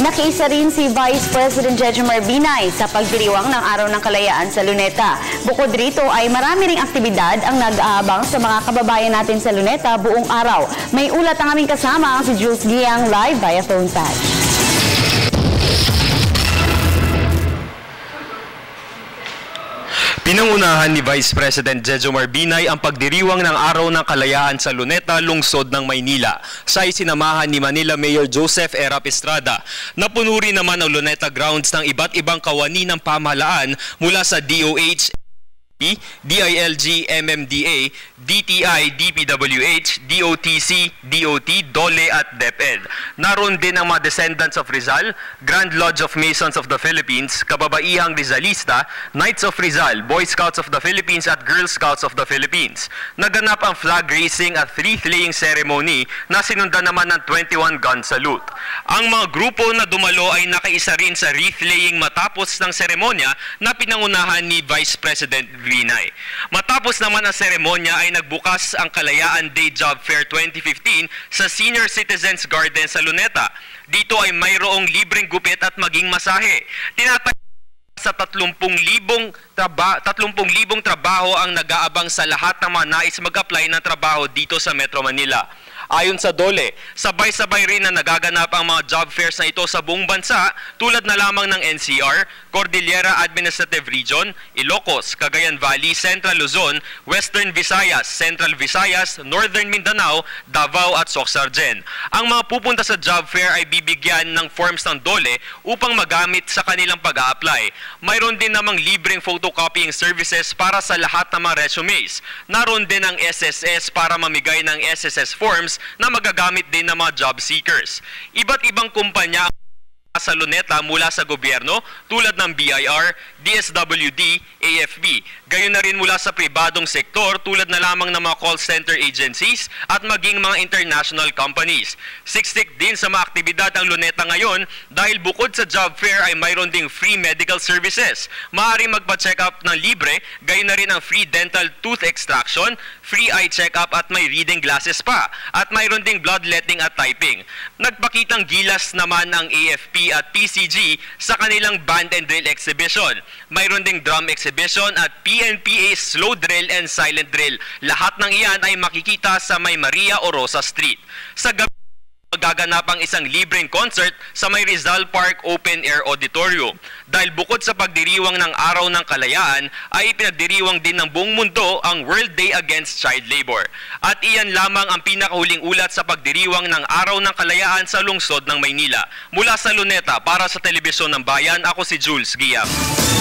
Nakiisa rin si Vice President Jejomar Binay sa pagdiriwang ng Araw ng Kalayaan sa Luneta. Bukod rito ay marami ring aktibidad ang nag-aabang sa mga kababayan natin sa Luneta buong araw. May ulat ang aming kasama, si Jules Giang, live via phone patch. Pinangunahan ni Vice President Jejomar Binay ang pagdiriwang ng Araw ng Kalayaan sa Luneta, lungsod ng Maynila. Siya'y sinamahan ni Manila Mayor Joseph Erap Estrada. Napuno rin naman ang Luneta grounds ng iba't ibang kawani ng pamahalaan mula sa DOH, DILG, MMDA, DTI, DPWH, DOTC, DOT, DOLE at DepEd. Naroon din ang mga descendants of Rizal, Grand Lodge of Masons of the Philippines, Kababaihang Rizalista, Knights of Rizal, Boy Scouts of the Philippines at Girl Scouts of the Philippines. Naganap ang flag raising at wreath-laying ceremony na sinundan naman ng 21 gun salute. Ang mga grupo na dumalo ay nakaisa rin sa wreath-laying matapos ng seremonya na pinangunahan ni Vice President Binay. Matapos naman ang seremonya ay nagbukas ang Kalayaan Day Job Fair 2015 sa Senior Citizens Garden sa Luneta. Dito ay mayroong libreng gupit at maging masahe. Tinatayang sa 30,000 trabaho ang nag-aabang sa lahat ng mga nais mag-apply ng trabaho dito sa Metro Manila. Ayon sa DOLE, sabay-sabay rin na nagaganap ang mga job fairs na ito sa buong bansa tulad na lamang ng NCR, Cordillera Administrative Region, Ilocos, Cagayan Valley, Central Luzon, Western Visayas, Central Visayas, Northern Mindanao, Davao at Soxargen. Ang mga pupunta sa job fair ay bibigyan ng forms ng DOLE upang magamit sa kanilang pag-a-apply. Mayroon din namang libreng photocopying services para sa lahat ng mga resumes. Naroon din ang SSS para mamigay ng SSS forms na magagamit din ng mga job seekers. Iba't ibang kumpanya sa Luneta mula sa gobyerno tulad ng BIR, DSWD, AFP. Gayon na rin mula sa pribadong sektor tulad na lamang ng mga call center agencies at maging mga international companies. Siksik din sa mga aktibidad ang Luneta ngayon dahil bukod sa job fair ay mayroon ding free medical services. Maaaring magpa-check up ng libre, gayon na rin ang free dental tooth extraction, free eye check-up at may reading glasses pa. At mayroon ding bloodletting at typing. Nagpakitang gilas naman ang AFP at PCG sa kanilang band and drill exhibition. Mayroon ding drum exhibition at PNPA slow drill and silent drill. Lahat ng iyan ay makikita sa May Maria Orosa Street. Sa gabi magaganap ang isang libreng concert sa May Rizal Park Open Air Auditorium. Dahil bukod sa pagdiriwang ng Araw ng Kalayaan, ay pinagdiriwang din ng buong mundo ang World Day Against Child Labor. At iyan lamang ang pinakahuling ulat sa pagdiriwang ng Araw ng Kalayaan sa lungsod ng Maynila. Mula sa Luneta, para sa Telebisyon ng Bayan, ako si Jules Giang.